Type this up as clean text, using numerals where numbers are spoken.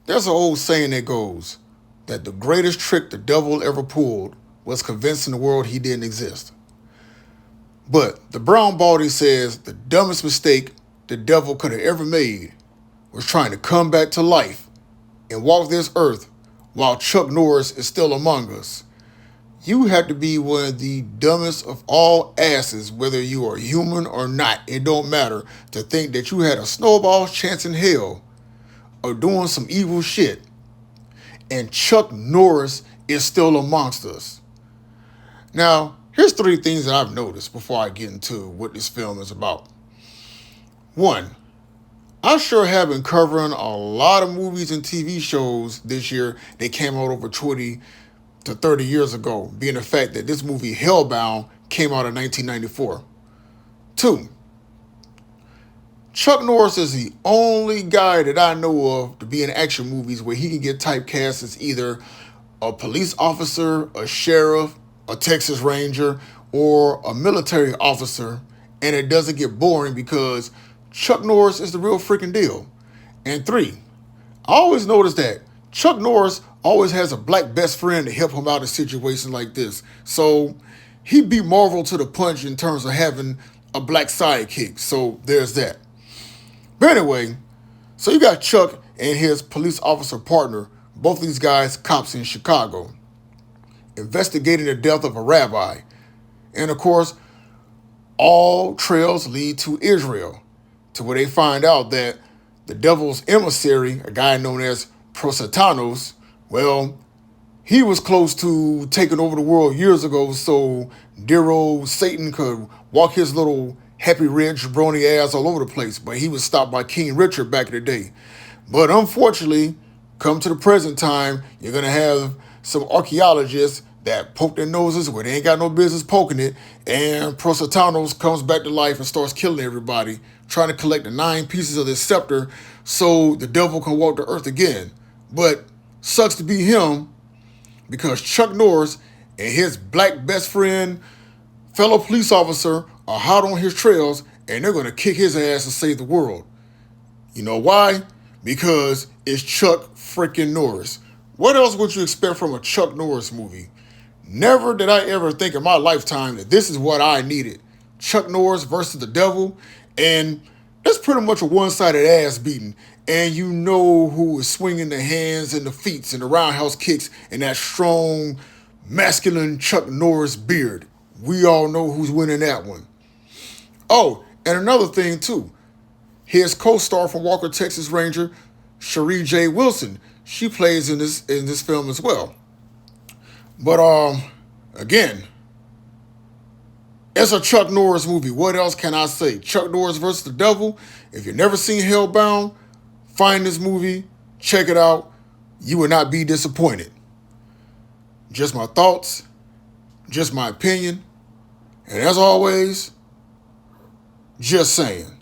There's an old saying that goes that the greatest trick the devil ever pulled was convincing the world he didn't exist. But the brown baldy says the dumbest mistake the devil could have ever made was trying to come back to life and walk this earth while Chuck Norris is still among us. You have to be one of the dumbest of all asses, whether you are human or not. It don't matter to think that you had a snowball's chance in hell of doing some evil shit, and Chuck Norris is still amongst us. Now, here's three things that I've noticed before I get into what this film is about. One, I sure have been covering a lot of movies and TV shows this year that came out over 20 to 30 years ago, being the fact that this movie Hellbound came out in 1994. Two, Chuck Norris is the only guy that I know of to be in action movies where he can get typecast as either a police officer, a sheriff, a Texas Ranger, or a military officer, and it doesn't get boring because Chuck Norris is the real freaking deal. And three, I always notice that Chuck Norris always has a black best friend to help him out in situations like this. So he beat Marvel to the punch in terms of having a black sidekick. So there's that. But anyway, so you got Chuck and his police officer partner, both these guys cops in Chicago, investigating the death of a rabbi. And of course, all trails lead to Israel, to where they find out that the devil's emissary, a guy known as Prosatanos, well, he was close to taking over the world years ago so dear old Satan could walk his little happy red jabroni ass all over the place, but he was stopped by King Richard back in the day. But unfortunately, come to the present time, you're going to have some archaeologists that poke their noses where they ain't got no business poking it, and Prosatanos comes back to life and starts killing everybody, trying to collect the 9 pieces of this scepter so the devil can walk the earth again. But sucks to be him, because Chuck Norris and his black best friend, fellow police officer, are hot on his trails, and they're going to kick his ass and save the world. You know why? Because it's Chuck freaking Norris. What else would you expect from a Chuck Norris movie? Never did I ever think in my lifetime that this is what I needed. Chuck Norris versus the devil, and that's pretty much a one-sided ass beating. And you know who is swinging the hands and the feet and the roundhouse kicks and that strong, masculine Chuck Norris beard. We all know who's winning that one. Oh, and another thing too. His co-star from Walker, Texas Ranger, Cherie J. Wilson, she plays in this film as well. But again, it's a Chuck Norris movie. What else can I say? Chuck Norris versus the devil. If you've never seen Hellbound, find this movie, check it out. You will not be disappointed. Just my thoughts, just my opinion, and as always, just saying.